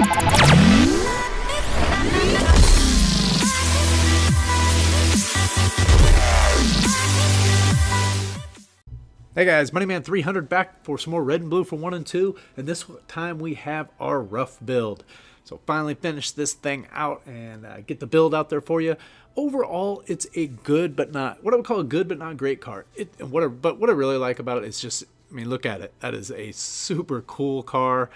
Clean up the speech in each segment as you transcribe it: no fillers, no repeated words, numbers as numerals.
Hey guys, Moneyman300 back for some more Red and Blue for 1 and 2, and this time we have our RUF build. So finally finish this thing out and get the build out there for you. Overall, it's a good but not, what I would call a good but not great car. But what I really like about it is just, I mean, look at it. That is a super cool car.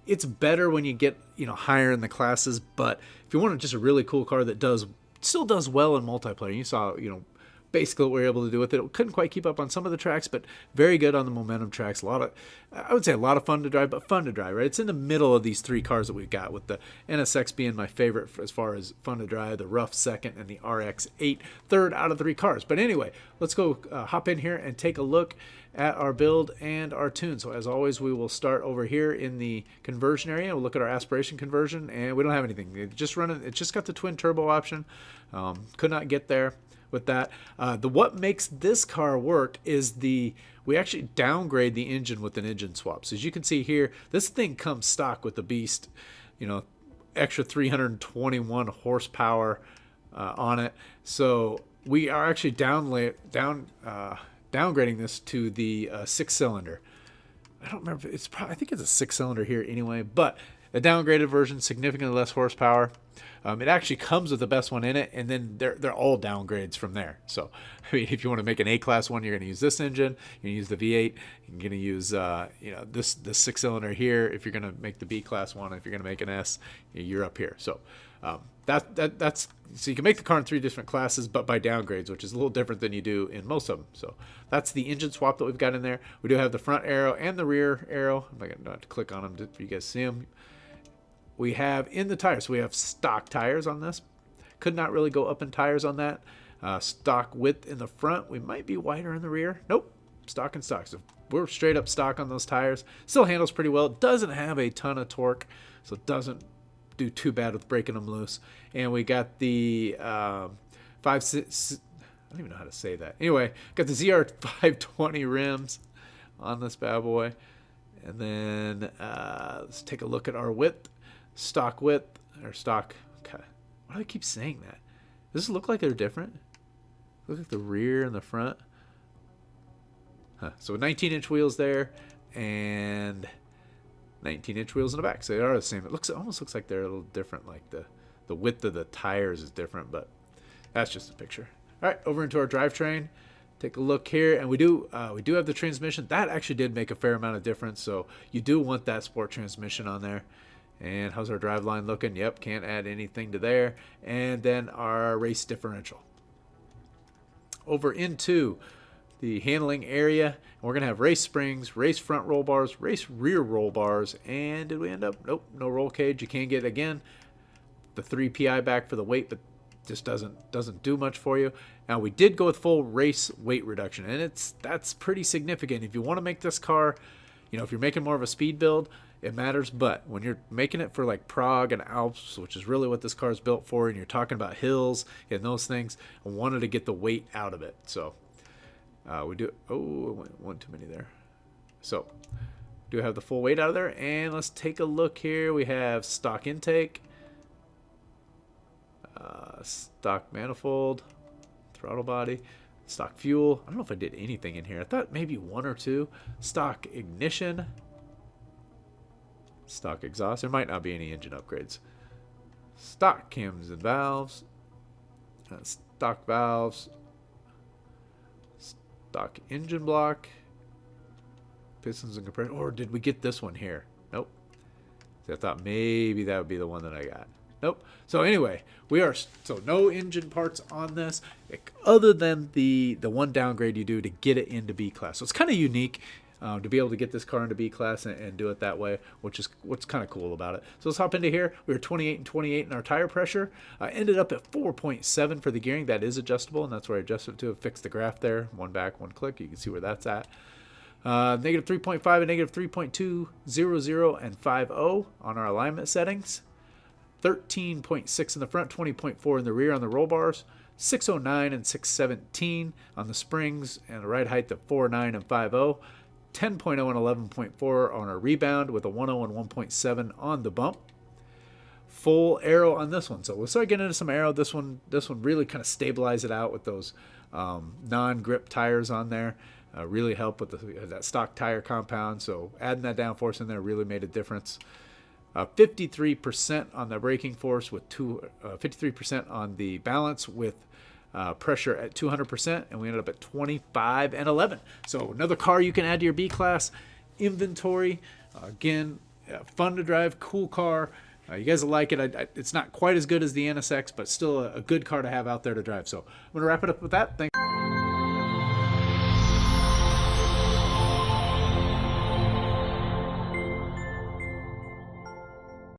It's better when you get, higher in the classes, but if you want just a really cool car that still does well in multiplayer, you saw, basically what we were able to do with it. It couldn't quite keep up on some of the tracks, but very good on the momentum tracks. I would say a lot of fun to drive, but fun to drive, right? It's in the middle of these three cars that we've got, with the NSX being my favorite as far as fun to drive, the RUF second, and the RX-8 third out of 3 cars. But anyway, let's go hop in here and take a look at our build and our tune. So as always, we will start over here in the conversion area. We'll look at our aspiration conversion, and we don't have anything. It's just got the twin turbo option. Could not get there with that. What makes this car work is we actually downgrade the engine with an engine swap. So as you can see here, this thing comes stock with the Beast, extra 321 horsepower on it. So we are actually downgrading this to the 6-cylinder. I don't remember. I think it's a 6-cylinder here anyway, but a downgraded version, significantly less horsepower. It actually comes with the best one in it, and then they're all downgrades from there. So, I mean, if you want to make an A-class one, you're going to use this engine. You're going to use the V8. You're going to use this 6-cylinder here. If you're going to make the B-class one, if you're going to make an S, you're up here. So that's so you can make the car in 3 different classes, but by downgrades, which is a little different than you do in most of them. So that's the engine swap that we've got in there. We do have the front arrow and the rear arrow. I'm not going to click on them for you guys to see them. We have in the tires, so we have stock tires on this. Could not really go up in tires on that. Stock width in the front. We might be wider in the rear. Nope, stock and stock. So we're straight up stock on those tires. Still handles pretty well. Doesn't have a ton of torque, so it doesn't do too bad with breaking them loose. And we got the 5.6. I don't even know how to say that. Anyway, got the ZR 520 rims on this bad boy. And then let's take a look at our width. Stock width, or stock, okay. Why do I keep saying that? Does it look like they're different? Look like the rear and the front. Huh. So 19-inch wheels there, and 19-inch wheels in the back. So they are the same. It almost looks like they're a little different, like the width of the tires is different, but that's just a picture. All right, over into our drivetrain. Take a look here, and we do have the transmission. That actually did make a fair amount of difference, so you do want that sport transmission on there. And how's our drive line looking? Yep, can't add anything to there. And then our race differential. Over into the handling area, we're going to have race springs, race front roll bars, race rear roll bars, and did we end up? Nope, no roll cage. You can get, again, the 3 PI back for the weight, but just doesn't do much for you. Now, we did go with full race weight reduction, and that's pretty significant. If you want to make this car, if you're making more of a speed build, it matters, but when you're making it for like Prague and Alps, which is really what this car is built for, and you're talking about hills and those things, I wanted to get the weight out of it. So we do, one too many there. So do have the full weight out of there, and let's take a look here. We have stock intake, stock manifold, throttle body, stock fuel. I don't know if I did anything in here. I thought maybe 1 or 2. Stock ignition, stock exhaust. There might not be any engine upgrades. Stock cams and valves, stock valves, stock engine block, pistons and compressor. Or did we get this one here? Nope. So I thought maybe that would be the one that I got. Nope. So anyway, so no engine parts on this, other than the one downgrade you do to get it into B class. So it's kind of unique to be able to get this car into B class and do it that way, which is what's kind of cool about it. So let's hop into here. We were 28 and 28 in our tire pressure. Ended up at 4.7 for the gearing. That is adjustable, and that's where I adjusted it to. Fix the graph there. One back, one click. You can see where that's at. Negative 3.5 and negative 3.2, 0, 0, and 5.0 on our alignment settings. 13.6 in the front, 20.4 in the rear on the roll bars, 609 and 617 on the springs, and a ride height of 4.9 and 5.0, 10.0 and 11.4 on our rebound with a 1.0 and 1.7 on the bump. full aero on this one. So we'll start getting into some aero. This one really kind of stabilized it out with those non-grip tires on there. Really helped with that stock tire compound. So adding that downforce in there really made a difference. 53% on the braking force with 53% on the balance with pressure at 200%, and we ended up at 25 and 11. So another car you can add to your B class inventory. Again, fun to drive, cool car. You guys will like it. It's not quite as good as the NSX, but still a good car to have out there to drive. So I'm going to wrap it up with that. Thanks.